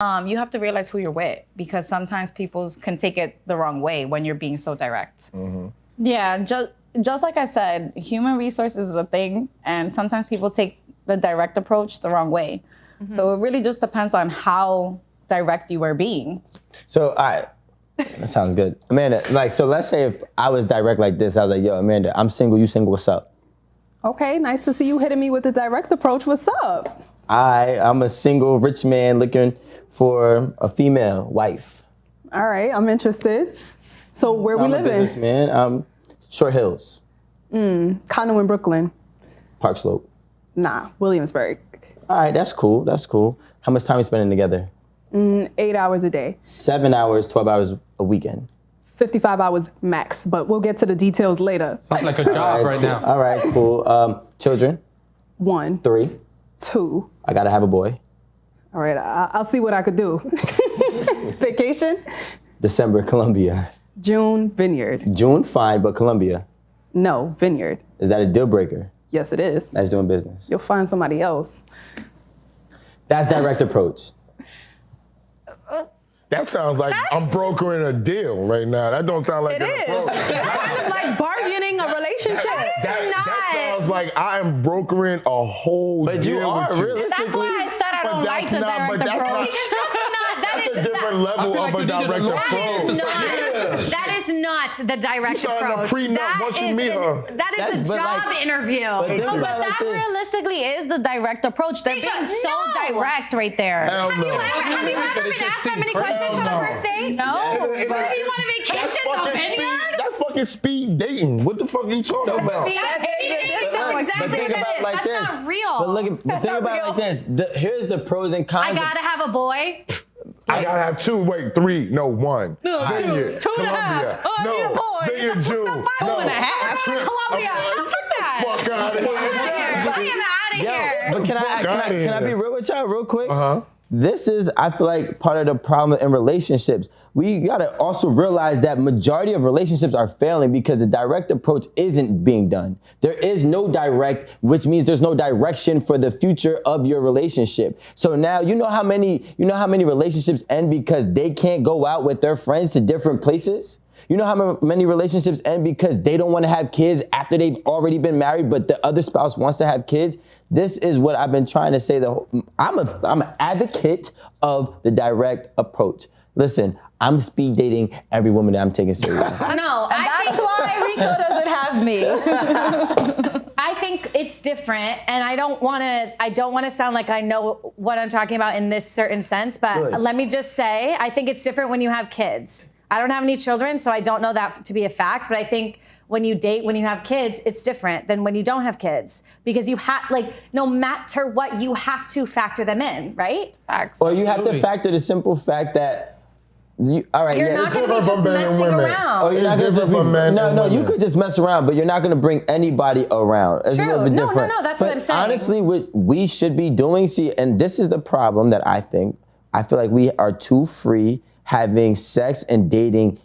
You have to realize who you're with, because sometimes people can take it the wrong way when you're being so direct. Yeah, just like I said, human resources is a thing, and sometimes people take the direct approach the wrong way. So it really just depends on how direct you are being. So, all right, that sounds good. Amanda, like, so let's say if I was direct like this, I was like, yo, Amanda, I'm single, you single, what's up? Okay, nice to see you hitting me with the direct approach. What's up? I'm a single rich man looking for a female wife. All right, I'm interested. So where we I'm a living? businessman. Short Hills. Condo in Brooklyn. Park Slope. Nah, Williamsburg. All right, that's cool. That's cool. How much time are we spending together? 8 hours a day. 7 hours, 12 hours a weekend. 55 hours max, but we'll get to the details later. Sounds like a job right now. All right, cool. Children? 1, 3. 2. I gotta have a boy. All right, I'll see what I could do. Vacation? December, Colombia. June, Vineyard. June, fine, but Colombia. No, Vineyard. Is that a deal breaker? Yes, it is. That's doing business. You'll find somebody else. That's direct approach. That sounds like I'm brokering a deal right now. That don't sound like It an is. approach. Kind of like bargaining a relationship. That sounds like I am brokering a whole But deal you are, with you. realistically. That's why I said I But don't like that's the not- direct but that's not- approach. That's a different level feel of like a you need a direct lawyer approach. to That is not the direct You signed a approach. prenup That once you is meet her. that is That's- a but job like- interview. think No, about but it like that this. realistically is the direct approach. They're being so No. direct right there. Hell Have you no. ever been asked that many questions on a first date? No. Where do you want a That's vacation? The fucking vineyard? speed. That's fucking speed dating. What the fuck are you talking about? That's exactly what that is. That's not real. But look, but think about it like this. Here's the pros and cons. I gotta have a boy. I gotta have 2, wait, 3, no, 1. No, Vineyard, 2 and a half. Colombia. Oh, I no, need a boy. Vineyard Jew. No. 2 and a half. Colombia. Fuck that. Fuck out of here. I am out of Yo, here. but can I be real with y'all real quick? Uh-huh. This is, I feel like, part of the problem in relationships. We gotta also realize that majority of relationships are failing because the direct approach isn't being done. There is no direct, which means there's no direction for the future of your relationship. So now you know how many relationships end because they can't go out with their friends to different places? You know how many relationships end because they don't want to have kids after they've already been married, but the other spouse wants to have kids? This is what I've been trying to say. I'm an advocate of the direct approach. Listen, I'm speed dating every woman that I'm taking serious. No, That's why Rico doesn't have me. I think it's different, and I don't want to sound like I know what I'm talking about in this certain sense, but Good. let me just say, I think it's different when you have kids. I don't have any children, so I don't know that to be a fact, but I think when you date, when you have kids, it's different than when you don't have kids, because you have, like, no matter what, you have to factor them in, right? Facts. Or you have to factor the simple fact that, all right, You're yeah, not going to be different just from men and messing women. around. Oh, you're not gonna It's just be, different from men no, and no, you women. could just mess around, but you're not gonna bring anybody around. It's a True. little bit No, different. that's But what I'm saying. Honestly, what we should be doing, and this is the problem that I feel like we are too free having sex and dating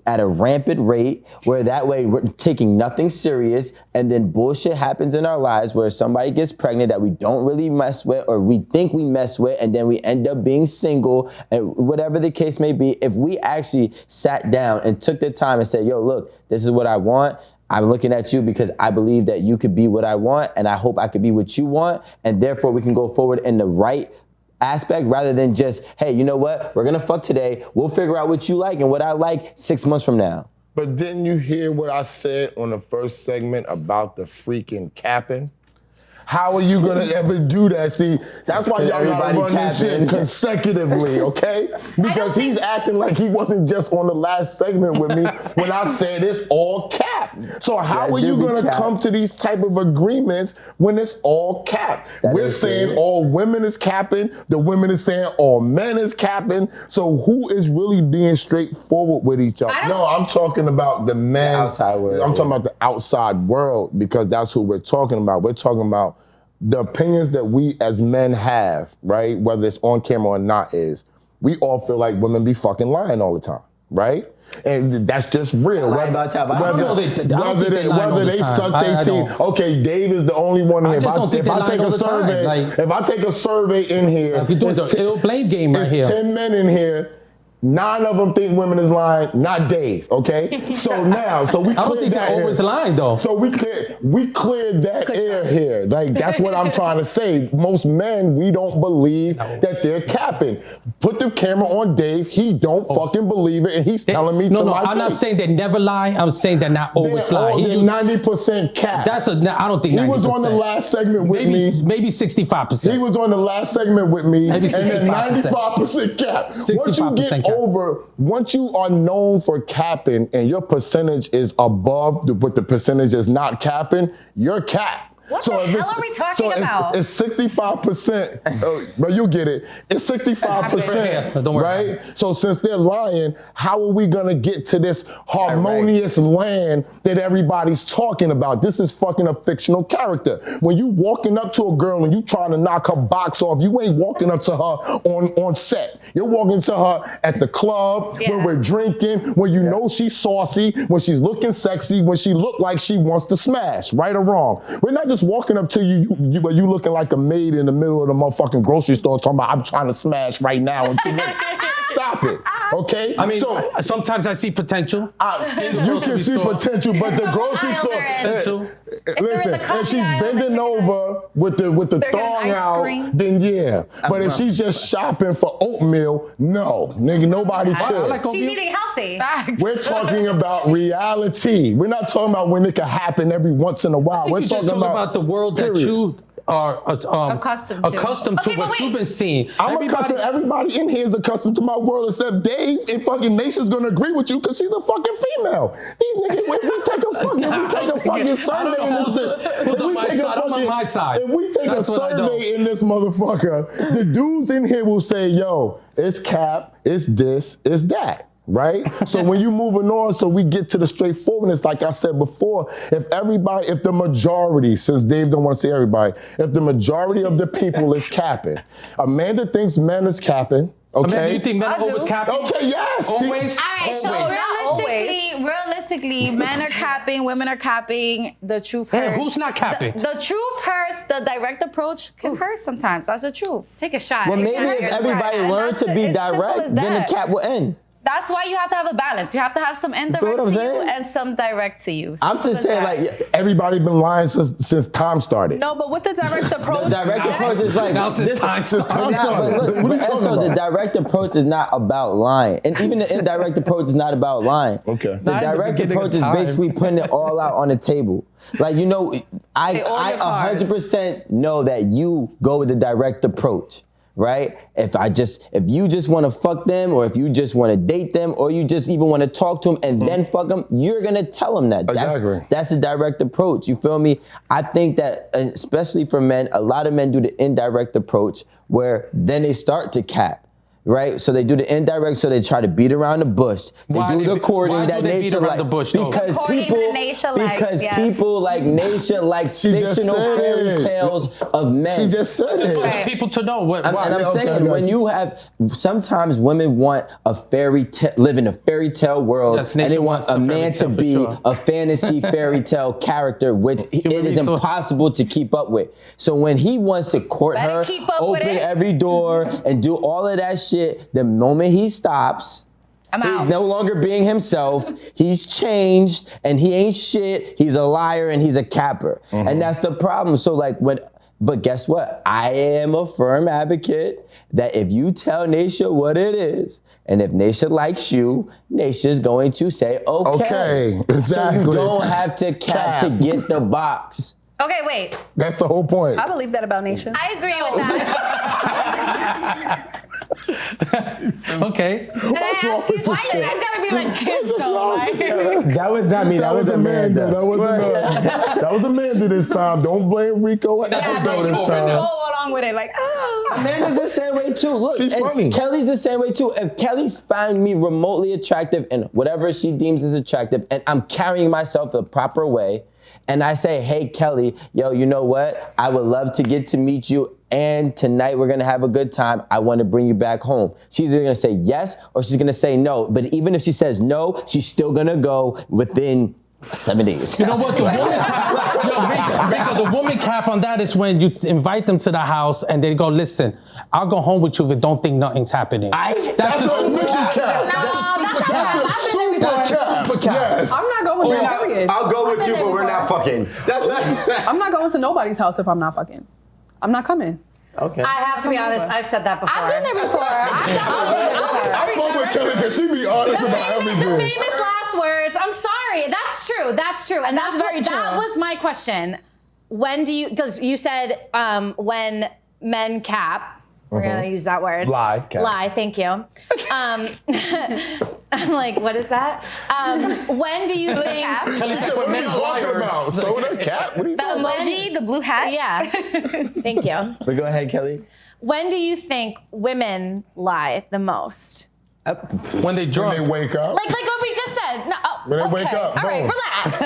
at a rampant rate, where that way we're taking nothing serious, and then bullshit happens in our lives where somebody gets pregnant that we don't really mess with, or we think we mess with, and then we end up being single, and whatever the case may be. If we actually sat down and took the time and said, yo, look, this is what I want. I'm looking at you because I believe that you could be what I want, and I hope I could be what you want, and therefore we can go forward in the right aspect, rather than just, hey, you know what? We're gonna fuck today. We'll figure out what you like and what I like 6 months from now. But didn't you hear what I said on the first segment about the freaking capping? How are you gonna ever do that? See, that's why y'all gotta Everybody run this capping. shit consecutively, okay? Because he's acting like he wasn't just on the last segment with me when I said it's all cap. So how That are do you be gonna capped. come to these type of agreements when it's all cap? That We're is saying true. all women is capping, the women is saying all men is capping. So who is really being straightforward with each other? don't- No, I'm talking about the men. The outside world, I'm talking yeah. about the outside world, because that's who we're talking about. We're talking about the opinions that we as men have, right? Whether it's on camera or not, is we all feel like women be fucking lying all the time. right? And that's just real. Lie about time. I don't know Whether they suck their teeth. Okay, Dave is the only one here. I just don't think if I take a survey, if I take a survey in here, you're doing the ill blame game right here. 10 men in here. 9 of them think women is lying, not Dave, okay? So now, we cleared I don't think that they're always lying though. So we cleared that air here. Like, that's what I'm trying to say. Most men, we don't believe that they're capping. Put the camera on Dave, he don't fucking believe it, and he's telling me to my face. I'm not saying they never lie, I'm saying they're not always lying. They're 90% cap. I don't think 90%. He was on the last segment with me. Maybe 65%. He was on the last segment with me, maybe 65%. And then 95% cap. 65% cap. Once you are known for capping and your percentage is above what the percentage is not capping, you're capped. What the hell are we talking about? It's 65%, but you get it. It's 65%, right? So since they're lying, how are we gonna get to this harmonious land that everybody's talking about? This is fucking a fictional character. When you walking up to a girl and you trying to knock her box off, you ain't walking up to her on set. You're walking to her at the club, when we're drinking, when you know she's saucy, when she's looking sexy, when she look like she wants to smash, right or wrong. We're not just walking up to you looking like a maid in the middle of the motherfucking grocery store talking about I'm trying to smash right now in 2 minutes. Stop it, okay? I mean, sometimes I see potential. You can see potential, but the grocery store. Listen, if she's bending over with the thong out, then yeah. But if she's just shopping for oatmeal, no, nigga, nobody cares. She's eating healthy. We're talking about reality. We're not talking about when it can happen every once in a while. We're talking about the world that you are accustomed to what you've been seeing. Everybody in here is accustomed to my world except Dave, and fucking Nation's gonna agree with you because she's a fucking female. These niggas, if we take a fucking survey in this, if we take a survey in this motherfucker, the dudes in here will say, yo, it's cap, it's this, it's that. Right? So when you moving on, so we get to the straightforwardness, like I said before, if the majority, since Dave don't want to say everybody, if the majority of the people is capping, Amanda thinks men is capping, okay? Amanda, you think men are always capping? Okay, yes. Always? All right, so realistically, men are capping, women are capping, the truth hurts. Who's not capping? The truth hurts, the direct approach can hurt sometimes, that's the truth. Take a shot. Well, maybe if everybody learned to be direct, then the cap will end. That's why you have to have a balance. You have to have some indirect to you and some direct to you. I'm just saying, like, everybody been lying since time started. No, but with the direct approach, the direct approach is like since time started. The direct approach is not about lying, and even the indirect approach is not about lying. Okay. The direct approach is basically putting it all out on the table. Like, you know, I 100% know that you go with the direct approach. Right? If you just want to fuck them, or if you just want to date them, or you just even want to talk to them and then fuck them, you're gonna tell them that. Exactly. That's a direct approach. You feel me? I think that, especially for men, a lot of men do the indirect approach where then they start to cap. Right, so they do the indirect, so they try to beat around the bush. They do the courting that Nation like, because people like Nation like fictional fairy tales of men. She just said it. Right. People to know what. And I'm saying, when you have, sometimes women want live in a fairy tale world, and they want a man to be a fantasy fairy tale character, which it is impossible to keep up with. So when he wants to court her, open every door, and do all of that shit, the moment he stops, he's no longer being himself. He's changed, and he ain't shit. He's a liar, and he's a capper. And that's the problem. So but guess what? I am a firm advocate that if you tell Naisha what it is, and if Naisha likes you, Naisha's going to say, okay. Exactly. So you don't have to cap to get the box. Okay, wait. That's the whole point. I believe that about Nation. I agree with that. Okay. And I ask you, why you guys gotta be like kids though? That was not me. That was Amanda. That was Amanda this time. Don't blame Rico and Episode this time. Go along with it, like, Amanda's the same way too. Look, she's funny. Kelly's the same way too. If Kelly's found me remotely attractive and whatever she deems as attractive, and I'm carrying myself the proper way, and I say, hey, Kelly, yo, you know what? I would love to get to meet you, and tonight we're gonna have a good time. I wanna bring you back home. She's either gonna say yes or she's gonna say no. But even if she says no, she's still gonna go within 7 days. You know what? The woman, Rico, the woman cap on that is when you invite them to the house and they go, listen, I'll go home with you if you don't think nothing's happening. That's the submission cap. That's Super cap. Yes. I'm not going to period. I'll go with you, but we're not fucking. That's I'm not going to nobody's house if I'm not fucking. I'm not coming. okay. I have to be honest, I've said that before. I've been there before. I fuck with Kelly because she be honest about The everything. famous last words. I'm sorry. That's true. That's true. And That's very true. That was my question. When do you, because you said when men cap, we're going to use that word. Lie, cap. Lie, thank you. I'm like, what is that? When do you think? She said, what are you talking about? Soda? Cap? What are you The talking about? emoji, the blue hat. Yeah. Thank you. But go ahead, Kelly. When do you think women lie the most? When they When drunk. they wake up. Like what we just said. No, When they okay. wake up, All right, boom. relax.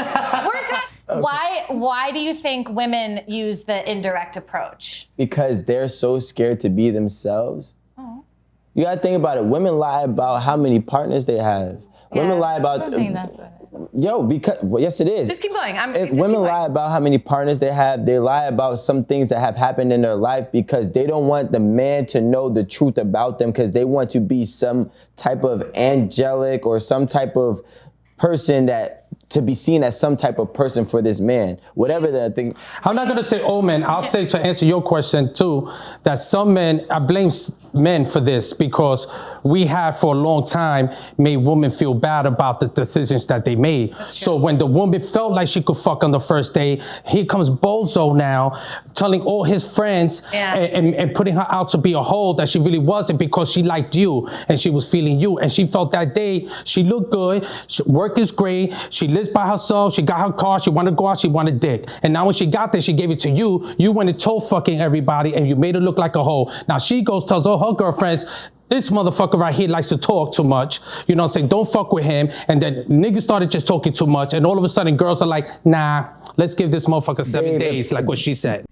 We're Why do you think women use the indirect approach? Because they're so scared to be themselves. You gotta think about it. Women lie about how many partners they have. Women lie about. I think that's what it is. Yes, it is. Just keep going. Women lie about how many partners they have. They lie about some things that have happened in their life because they don't want the man to know the truth about them because they want to be some type of angelic or some type of person to be seen as some type of person for this man. Whatever that thing. I'm not gonna say all men. I'll say, to answer your question too, that some men, I blame men for this because we have for a long time made women feel bad about the decisions that they made. So when the woman felt like she could fuck on the first day, here comes Bozo now telling all his friends and putting her out to be a hoe that she really wasn't because she liked you and she was feeling you. And she felt that day she looked good, work is great, she lives by herself, she got her car, she wanted to go out, she wanted dick. And now when she got there, she gave it to you. You went and told fucking everybody and you made her look like a hoe. Now she goes, tells all her girlfriends, this motherfucker right here likes to talk too much. You know what I'm saying? Don't fuck with him. And then niggas started just talking too much. And all of a sudden girls are like, nah, let's give this motherfucker 7 days, like what she said.